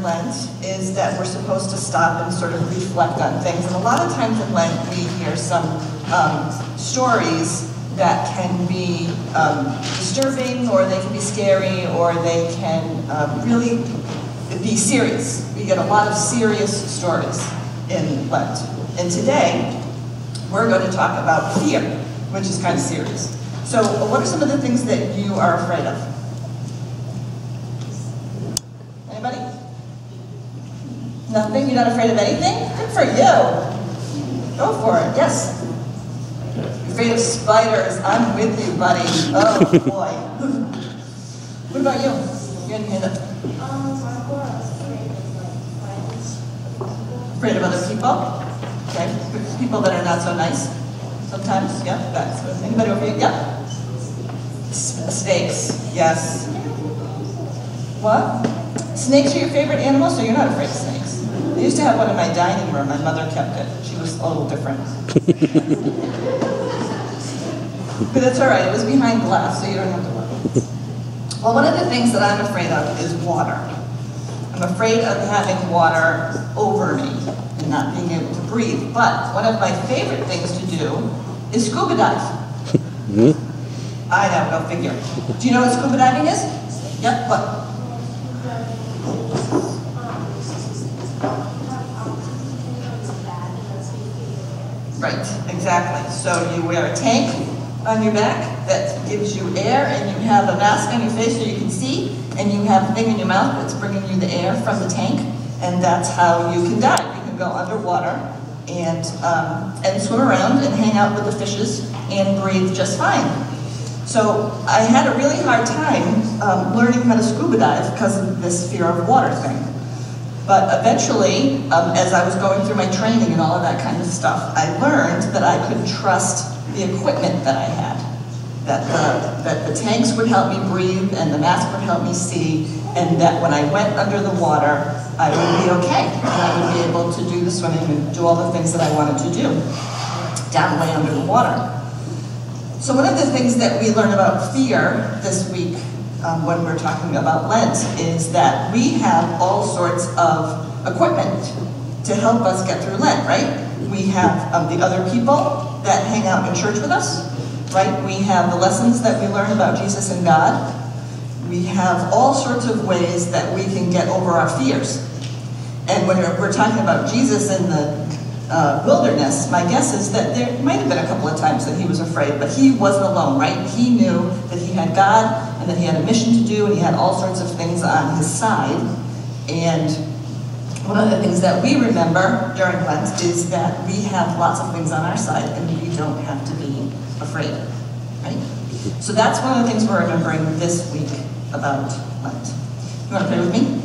during Lent is that we're supposed to stop and sort of reflect on things. And a lot of times in Lent, we hear some stories that can be disturbing, or they can be scary, or they can really be serious. We get a lot of serious stories in Lent. And today, we're going to talk about fear, which is kind of serious. So what are some of the things that you are afraid of? Anybody? Nothing? You're not afraid of anything? Good for you. Go for it. Yes? You're afraid of spiders. I'm with you, buddy. Oh, boy. What about you? You had your hand up. Afraid of other people? Okay. People that are not so nice? Sometimes? Yeah? That's good. Anybody over here? Yeah? Snakes. Yes. What? Snakes are your favorite animal, so you're not afraid of snakes. I used to have one in my dining room. My mother kept it. She was a little different. But that's all right. It was behind glass, so you don't have to worry. Well, one of the things that I'm afraid of is water. I'm afraid of having water over me and not being able to breathe. But one of my favorite things to do is scuba dive. I know, go figure. Do you know what scuba diving is? Yep, what? Right, exactly. So you wear a tank on your back that gives you air, and you have a mask on your face so you can see, and you have a thing in your mouth that's bringing you the air from the tank, and that's how you can dive. You can go underwater and swim around and hang out with the fishes and breathe just fine. So I had a really hard time learning how to scuba dive because of this fear of water thing. But eventually, as I was going through my training and all of that kind of stuff, I learned that I could trust the equipment that I had. That the tanks would help me breathe, and the mask would help me see, and that when I went under the water, I would be okay. And I would be able to do the swimming and do all the things that I wanted to do down way under the water. So one of the things that we learn about fear this week when we're talking about Lent is that we have all sorts of equipment to help us get through Lent, right? We have the other people that hang out in church with us, right? We have the lessons that we learn about Jesus and God. We have all sorts of ways that we can get over our fears. And when we're talking about Jesus in the wilderness, my guess is that there might have been a couple of times that he was afraid, but he wasn't alone, right? He knew that he had God and that he had a mission to do, and he had all sorts of things on his side. And one of the things that we remember during Lent is that we have lots of things on our side and we don't have to be afraid, right? So that's one of the things we're remembering this week about Lent. You want to pray with me?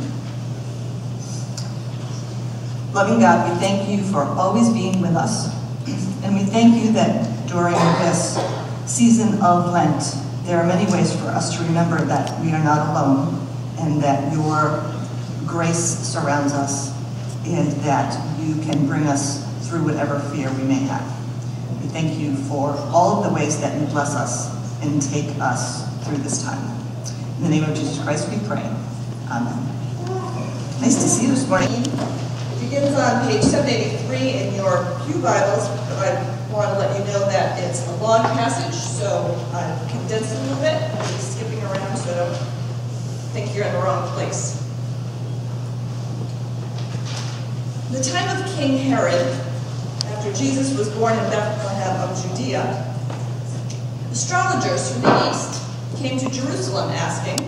Loving God, we thank you for always being with us. And we thank you that during this season of Lent, there are many ways for us to remember that we are not alone, and that your grace surrounds us, and that you can bring us through whatever fear we may have. We thank you for all of the ways that you bless us and take us through this time. In the name of Jesus Christ we pray. Amen. Nice to see you this morning. It begins on page 783 in your pew Bibles. I want to let you know that it's a long passage, so I've condensed it a little bit. I'm just skipping around so I don't think you're in the wrong place. In the time of King Herod, after Jesus was born in Bethlehem of Judea, astrologers from the east came to Jerusalem asking,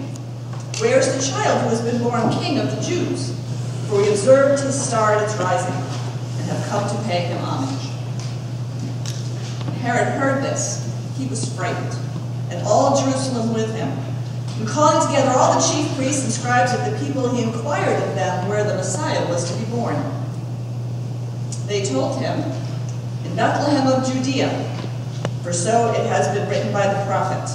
"Where's the child who has been born king of the Jews? For we observed his star at its rising and have come to pay him homage." When Herod heard this, he was frightened, and all Jerusalem with him. And calling together all the chief priests and scribes of the people, he inquired of them where the Messiah was to be born. They told him, "In Bethlehem of Judea, for so it has been written by the prophet.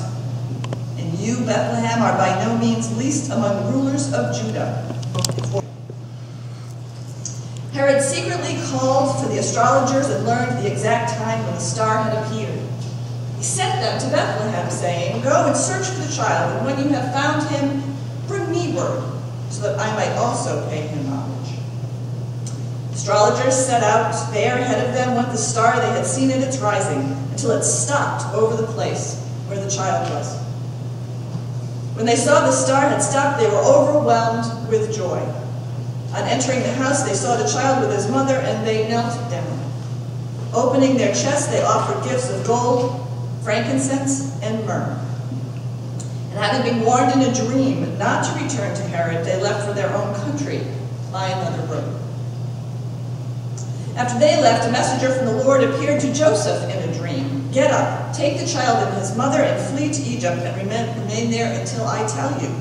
And you, Bethlehem, are by no means least among the rulers of Judah." Herod secretly called for the astrologers and learned the exact time when the star had appeared. He sent them to Bethlehem, saying, "Go and search for the child, and when you have found him, bring me word, so that I might also pay him homage. Astrologers set out. There ahead of them went the star they had seen at its rising, until it stopped over the place where the child was. When they saw the star had stopped, they were overwhelmed with joy. On entering the house, they saw the child with his mother, and they knelt down. Opening their chests, they offered gifts of gold, frankincense, and myrrh. And having been warned in a dream not to return to Herod, they left for their own country by another road. After they left, a messenger from the Lord appeared to Joseph in a dream. Get up, take the child and his mother, and flee to Egypt, and remain there until I tell you.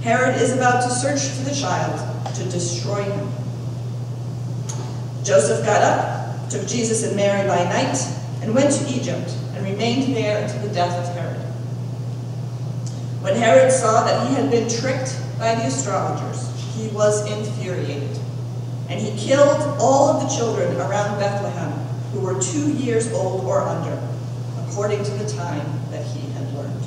Herod is about to search for the child to destroy him. Joseph got up, took Jesus and Mary by night, and went to Egypt, and remained there until the death of Herod. When Herod saw that he had been tricked by the astrologers, he was infuriated. And he killed all of the children around Bethlehem who were 2 years old or under, according to the time that he had learned.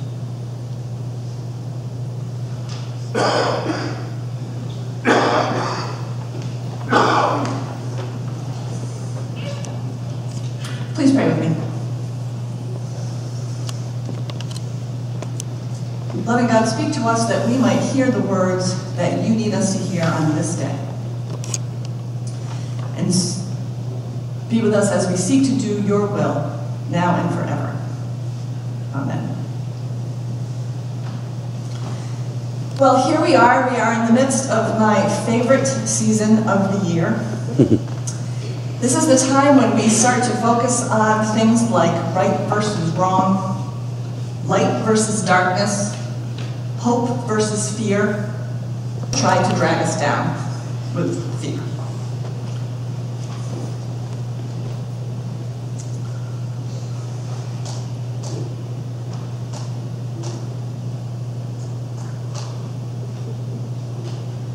Please pray with me. Loving God, speak to us that we might hear the words that you need us to hear on this day. And be with us as we seek to do your will, now and forever. Amen. Well, here we are in the midst of my favorite season of the year. This is the time when we start to focus on things like right versus wrong, light versus darkness, hope versus fear, try to drag us down with fear.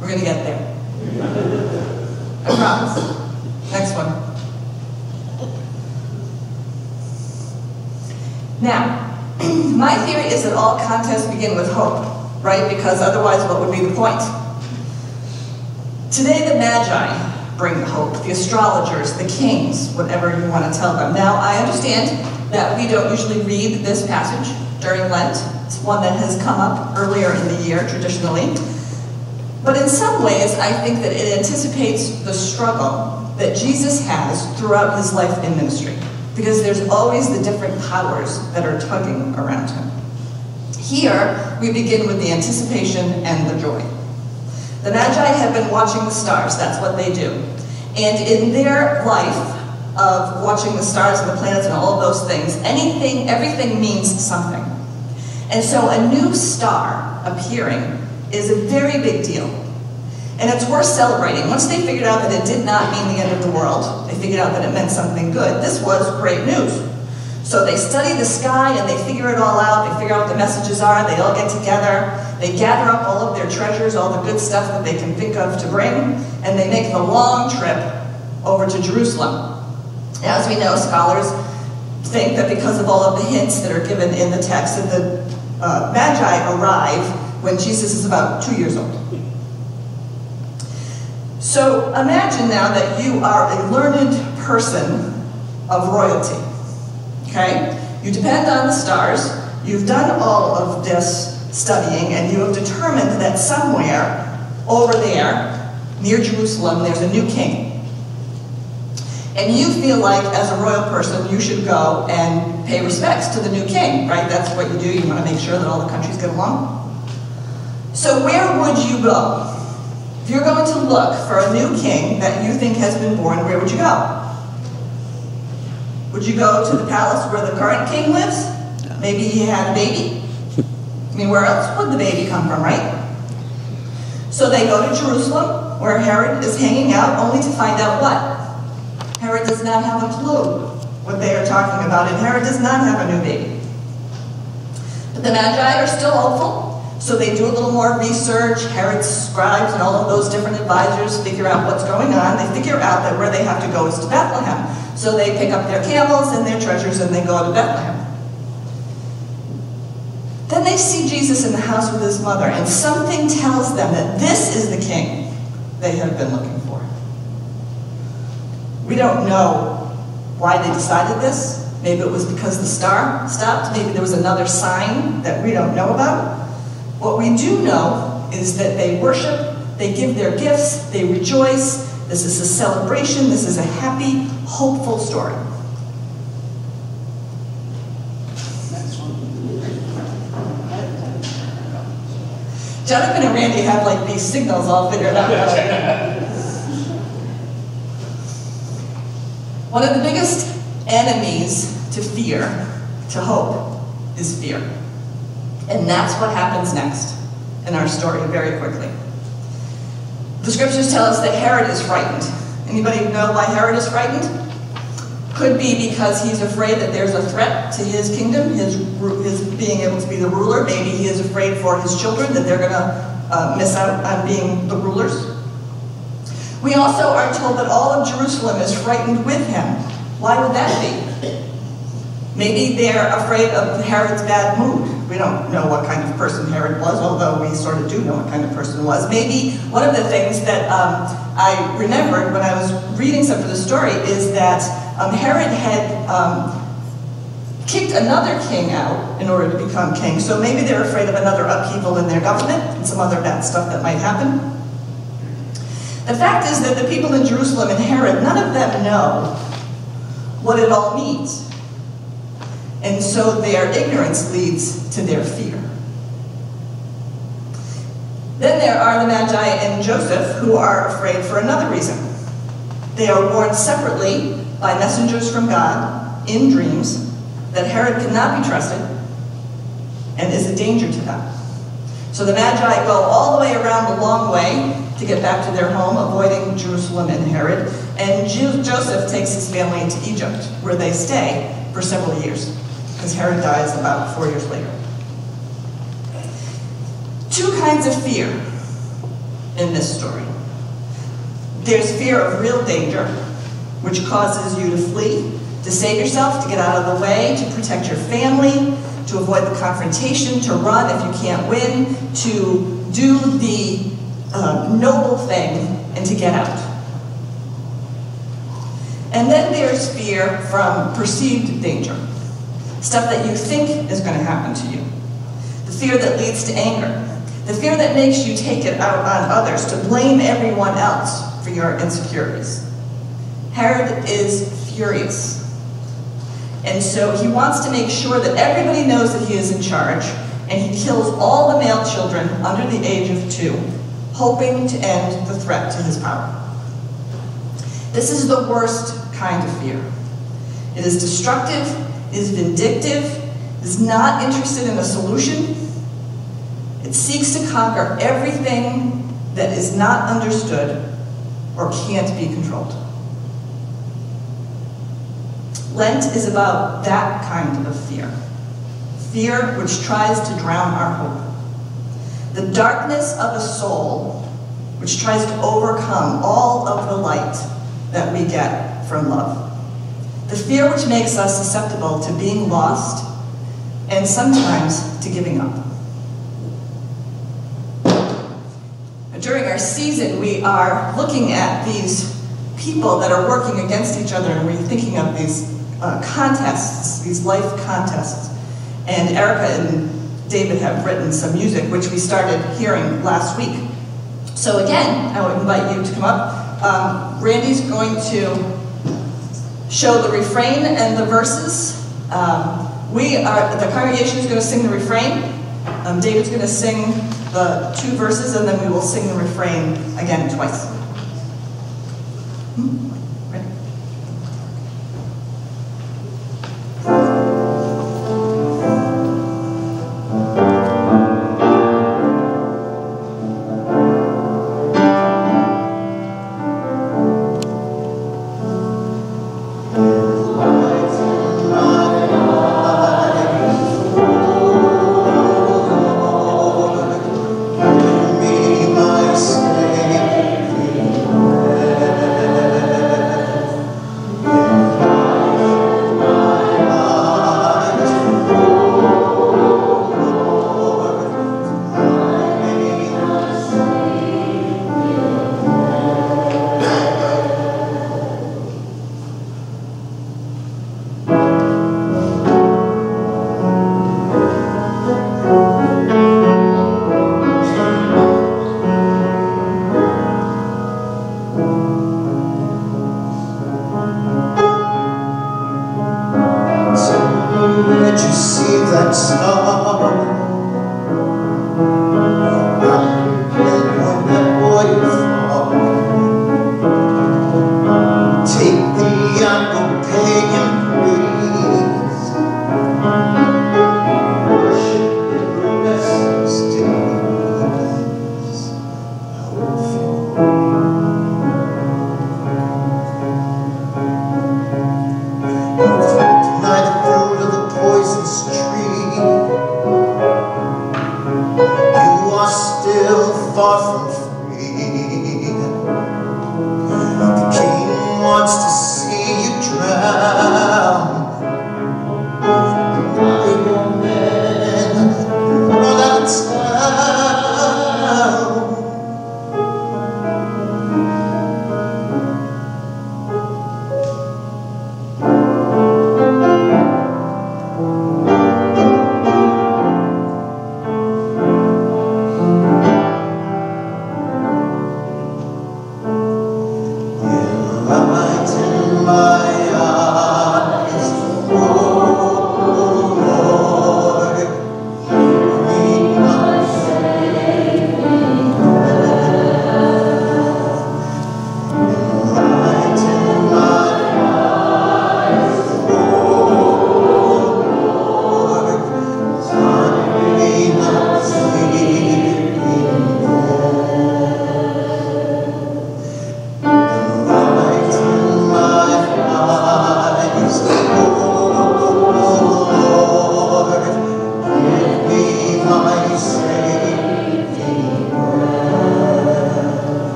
We're going to get there. I promise. Next one. Now, my theory is that all contests begin with hope, right? Because otherwise, what would be the point? Today, the Magi bring hope, the astrologers, the kings, whatever you want to tell them. Now, I understand that we don't usually read this passage during Lent. It's one that has come up earlier in the year, traditionally. But in some ways, I think that it anticipates the struggle that Jesus has throughout his life and ministry, because there's always the different powers that are tugging around him. Here, we begin with the anticipation and the joy. The Magi have been watching the stars, that's what they do. And in their life of watching the stars and the planets and all of those things, everything means something. And so a new star appearing is a very big deal. And it's worth celebrating. Once they figured out that it did not mean the end of the world, they figured out that it meant something good, this was great news. So they study the sky and they figure it all out, they figure out what the messages are, they all get together, they gather up all of their treasures, all the good stuff that they can think of to bring, and they make the long trip over to Jerusalem. As we know, scholars think that because of all of the hints that are given in the text, that the Magi arrive when Jesus is about 2 years old. So imagine now that you are a learned person of royalty, okay? You depend on the stars, you've done all of this studying, and you have determined that somewhere over there, near Jerusalem, there's a new king. And you feel like, as a royal person, you should go and pay respects to the new king, right? That's what you do, you want to make sure that all the countries get along. So where would you go? If you're going to look for a new king that you think has been born, where would you go? Would you go to the palace where the current king lives? Maybe he had a baby? I mean, where else would the baby come from, right? So they go to Jerusalem, where Herod is hanging out, only to find out what? Herod does not have a clue what they are talking about, and Herod does not have a new baby. But the Magi are still hopeful. So they do a little more research. Herod's scribes and all of those different advisors figure out what's going on. They figure out that where they have to go is to Bethlehem. So they pick up their camels and their treasures and they go to Bethlehem. Then they see Jesus in the house with his mother, and something tells them that this is the king they have been looking for. We don't know why they decided this. Maybe it was because the star stopped. Maybe there was another sign that we don't know about. What we do know is that they worship, they give their gifts, they rejoice. This is a celebration. This is a happy, hopeful story. Jonathan and Randy have like these signals all figured out. One of the biggest enemies to fear, to hope, is fear. And that's what happens next in our story very quickly. The scriptures tell us that Herod is frightened. Anybody know why Herod is frightened? Could be because he's afraid that there's a threat to his kingdom, his being able to be the ruler. Maybe he is afraid for his children, that they're going to miss out on being the rulers. We also are told that all of Jerusalem is frightened with him. Why would that be? Maybe they're afraid of Herod's bad mood. We don't know what kind of person Herod was, although we sort of do know what kind of person he was. Maybe one of the things that I remembered when I was reading some of the story is that Herod had kicked another king out in order to become king. So maybe they're afraid of another upheaval in their government and some other bad stuff that might happen. The fact is that the people in Jerusalem and Herod, none of them know what it all means. And so their ignorance leads to their fear. Then there are the Magi and Joseph, who are afraid for another reason. They are warned separately by messengers from God in dreams that Herod cannot be trusted and is a danger to them. So the Magi go all the way around the long way to get back to their home, avoiding Jerusalem and Herod. And Joseph takes his family into Egypt, where they stay for several years, because Herod dies about 4 years later. Two kinds of fear in this story. There's fear of real danger, which causes you to flee, to save yourself, to get out of the way, to protect your family, to avoid the confrontation, to run if you can't win, to do the noble thing, and to get out. And then there's fear from perceived danger, stuff that you think is going to happen to you. The fear that leads to anger, the fear that makes you take it out on others, to blame everyone else for your insecurities. Herod is furious. And so he wants to make sure that everybody knows that he is in charge, and he kills all the male children under the age of 2, hoping to end the threat to his power. This is the worst kind of fear. It is destructive, is vindictive, is not interested in a solution. It seeks to conquer everything that is not understood or can't be controlled. Lent is about that kind of fear. Fear which tries to drown our hope. The darkness of a soul which tries to overcome all of the light that we get from love. The fear which makes us susceptible to being lost and sometimes to giving up. During our season, we are looking at these people that are working against each other, and we're thinking of these contests, these life contests. And Erica and David have written some music, which we started hearing last week. So again, I would invite you to come up. Randy's going to show the refrain and the verses. The congregation is going to sing the refrain. David's going to sing the 2 verses, and then we will sing the refrain again twice. Ready? Give me my escape.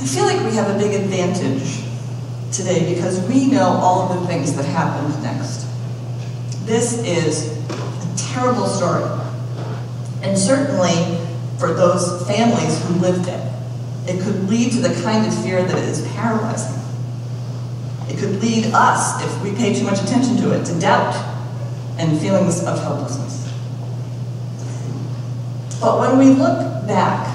I feel like we have a big advantage today because we know all of the things that happened next. This is a terrible story. And certainly for those families who lived it, it could lead to the kind of fear that is paralyzing. It could lead us, if we pay too much attention to it, to doubt and feelings of helplessness. But when we look back,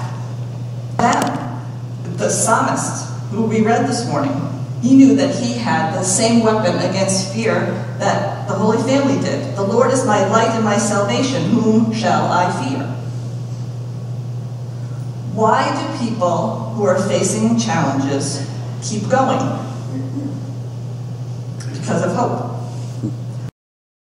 the psalmist who we read this morning, he knew that he had the same weapon against fear that the Holy Family did. The Lord is my light and my salvation, whom shall I fear? Why do people who are facing challenges keep going? Because of hope.